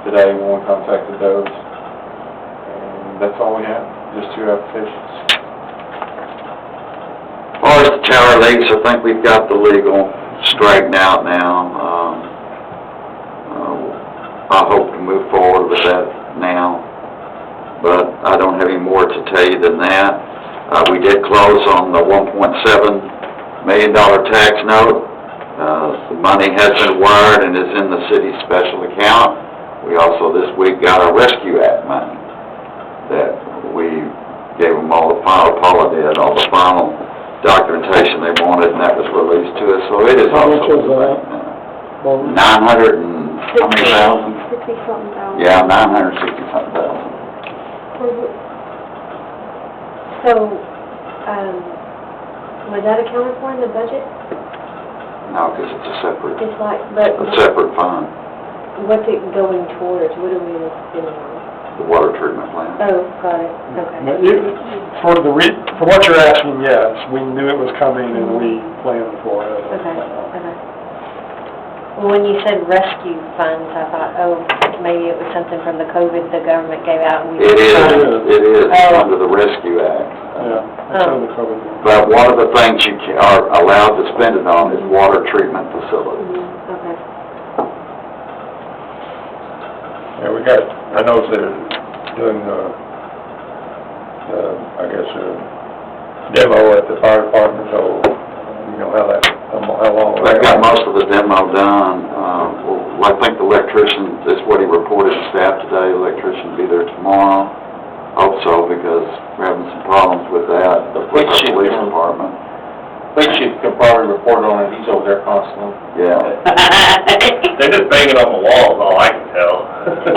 today when we contacted those. And that's all we have, just 2 applications. As far as the tower leaks, I think we've got the legal straightened out now. I hope to move forward with that now, but I don't have any more to tell you than that. We did close on the $1.7 million tax note. The money has been wired and is in the city's special account. We also this week got our Rescue Act money that we gave them all the final, Paula did, all the final documentation they wanted, and that was released to us. So it is How also much was that? 900 and how many thousand? 60-something thousand. Yeah, 960-something thousand. So, was that accounted for in the budget? No, because it's a separate fund, What's it going towards? What are we spending on? the water treatment plant. Oh, got it, okay. For what you're asking, yes, we knew it was coming and we planned for it. Okay. Well, when you said rescue funds, I thought, oh, maybe it was something from the COVID the government gave out. And we It is Oh. under the Rescue Act. Yeah, it's under the COVID. But one of the things you are allowed to spend it on is water treatment facilities. Okay. Yeah, we got, I know they're doing, I guess, demo at the fire department, so, you know, how long. They've got most of the demo done. I think the electrician, is what he reported to staff today, the electrician will be there tomorrow. Hope so, because we're having some problems with that, with our police department. Police chief could probably report on it, he's over there constantly. Yeah. They're just banging on the walls, all I can tell. They're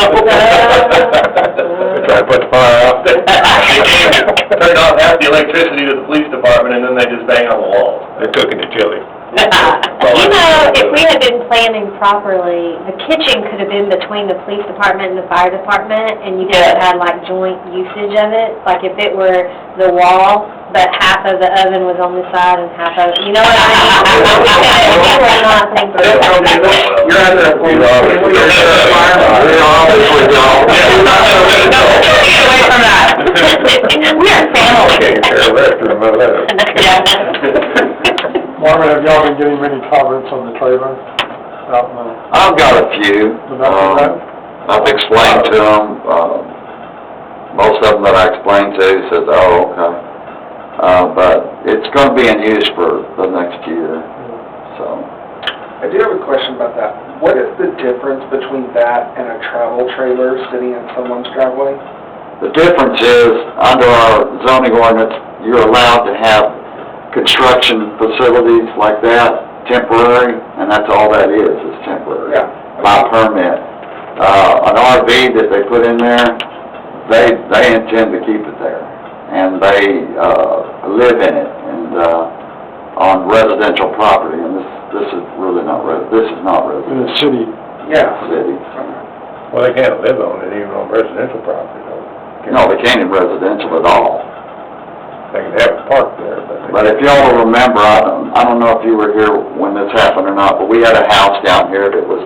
trying to put the fire out. They turned off half the electricity to the police department, and then they just bang on the walls. They're cooking the chili. You know, if we had been planning properly, the kitchen could have been between the police department and the fire department, and you could have had like joint usage of it. Like if it were the wall, but half of the oven was on this side and half of, you know what I mean? We were not thinking. You're out there. We're obviously don't. Get away from that. We are family. Can't care less than about that. Yeah. Marvin, have y'all been getting many comments on the trailer out in the, I've got a few. I've explained to them, most of them that I explained to says, oh, okay. But it's going to be in use for the next year, so. I do have a question about that. What is the difference between that and a travel trailer sitting in someone's driveway? The difference is, under our zoning ordinance, you're allowed to have construction facilities like that, temporary, and that's all that is temporary. Yeah. By permit. An RV that they put in there, they intend to keep it there. And they live in it, and on residential property, and this is really not this is not in the residential. city? Yeah. City. Well, they can't live on it even on residential property, though. No, they can't in residential at all. They can have a park there, but. But if y'all will remember, I don't know if you were here when this happened or not, but we had a house down here that was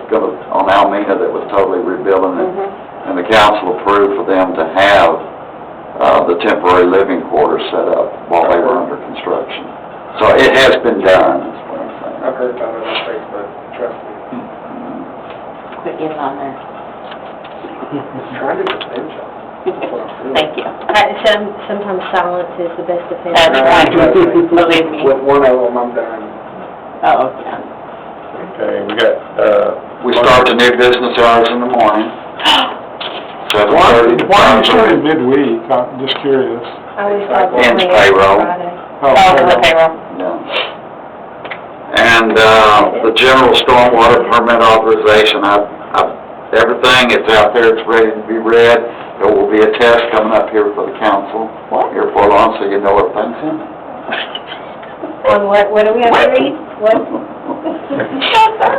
on Almena that was totally rebuilding it. And the council approved for them to have the temporary living quarters set up while they were under construction. So it has been done, is what I'm saying. I've heard about it on Facebook, trust me. Quit getting on there. Trying to defend you. Thank you. Sometimes silence is the best defense. That's right. Believe me. With one of them, I'm done. Oh, yeah. Okay, we got, We start the new business hours in the morning, 7:30 to Why are you 5:30. starting midweek? I'm just curious. I always thought And only payroll. Friday. Oh, payroll. Yeah. And the general stormwater permit authorization, everything, it's out there, it's ready to be read. There will be a test coming up here for the council, here for long, so you know everything's in it. On what do we have to read? What?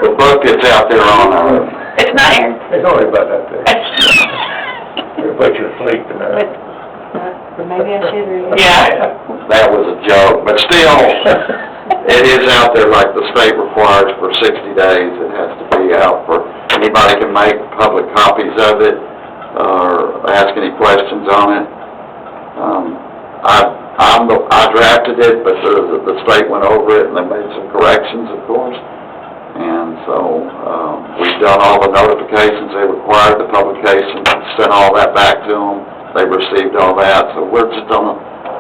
The book is out there on our... It's not here. it's only about that thing. We'll put you to sleep tonight. Maybe I should read. Yeah. That was a joke, but still, it is out there like the state requires for 60 days. It has to be out for, anybody can make public copies of it, or ask any questions on it. I drafted it, but the state went over it and they made some corrections, of course. And so, we've done all the notifications they required, the publication, sent all that back to them. They received all that, so we're just on a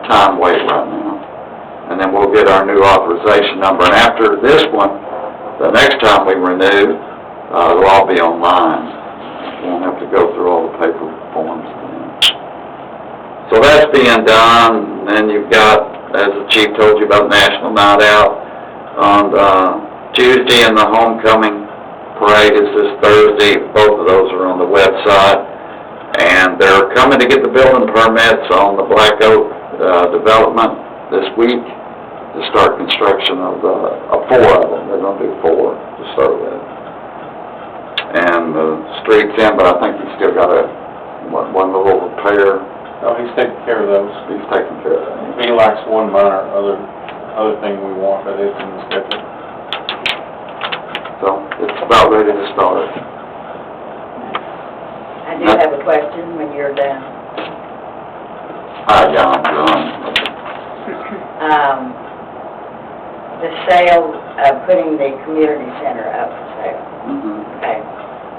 time wait right now. And then we'll get our new authorization number. And after this one, the next time we renew, it'll all be online. We won't have to go through all the paper forms. So that's being done. And then you've got, as the chief told you about National Night Out on Tuesday, and the homecoming parade is this Thursday. Both of those are on the website. And they're coming to get the building permits on the Black Oak development this week to start construction of 4 of them. They're going to do 4 to start with. And the street's in, but I think he's still got one little repair. Oh, he's taking care of those. He's taking care of that. He lacks one minor other thing we want, but it's in the schedule. So it's about ready to start. I do have a question when you're done. Hi, John. The sale of putting the community center up for sale, okay.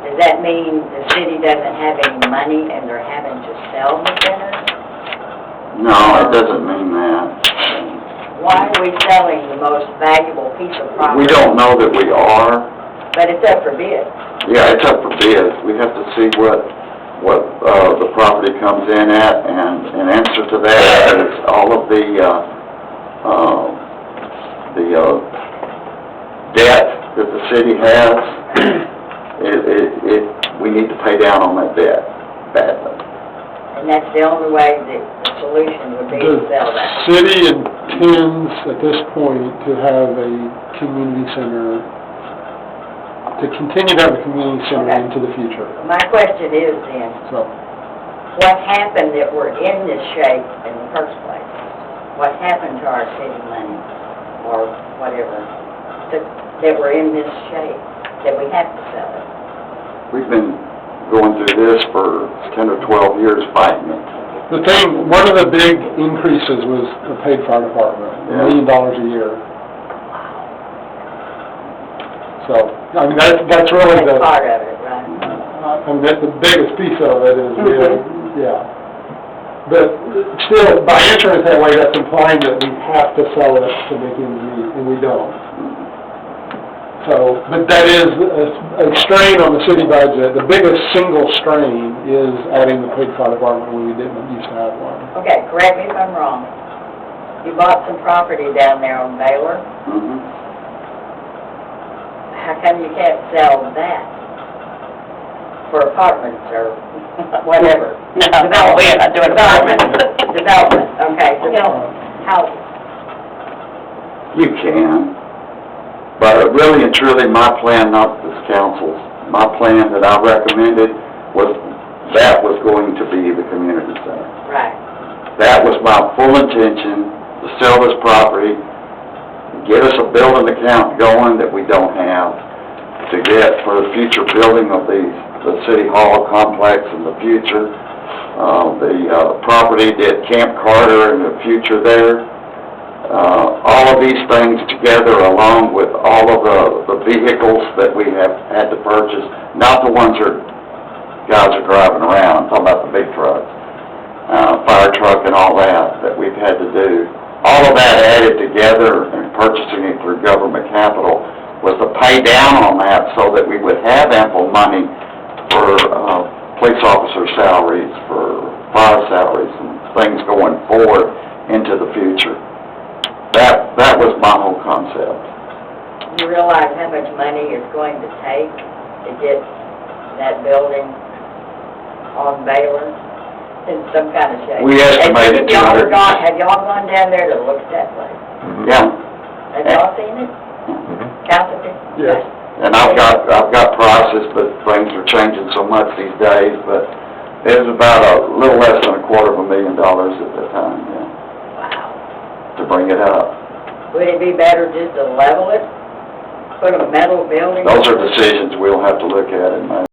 Does that mean the city doesn't have any money and they're having to sell the center? No, it doesn't mean that. Why are we selling the most valuable piece of property? We don't know that we are. But it's up for bid. Yeah, it's up for bid. We have to see what the property comes in at, and in answer to that is all of the debt that the city has. We need to pay down on that debt badly. And that's the only way that the solution would be to sell that. The city intends at this point to have a community center, to continue to have a community center Okay. into the future. My question is then, So, what happened that we're in this shape in the first place? What happened to our city money, or whatever, that we're in this shape, that we have to sell it? We've been going through this for 10 or 12 years fighting it. the thing, one of the big increases was the paid fire department, $1 million a year. So, I mean, that's really That's the, part of it, right? I mean, that's the biggest piece of it is, yeah. But still, by answering it that way, that's implying that we have to sell it to make ends meet, and we don't. So, but that is a strain on the city budget. The biggest single strain is adding the paid fire department when we didn't used to have one. Okay, correct me if I'm wrong. You bought some property down there on Baylor. How come you can't sell that for apartments or whatever? No, we're not doing apartments. Development, okay, development. How, You can. But really and truly, my plan, not this council's, my plan that I recommended was, that was going to be the community center. right. That was my full intention, to sell this property, get us a building account going that we don't have, to get for the future building of the City Hall complex in the future, the property at Camp Carter in the future there. All of these things together, along with all of the vehicles that we have had to purchase, not the ones that guys are driving around, I'm talking about the big trucks, fire truck and all that we've had to do. All of that added together and purchasing it through government capital was to pay down on that so that we would have ample money for police officer salaries, for fire salaries, and things going forward into the future. That was my whole concept. You realize how much money it's going to take to get that building on Baylor in some kind of shape? We estimated Have y'all gone down there to look at that place? Yeah. Have y'all seen it? Council people? Yes. And I've got prices, but things are changing so much these days, but it was about a little less than $250,000 at the time, yeah, Wow. to bring it up. Would it be better just to level it put a metal building? Those are decisions we'll have to look at and make.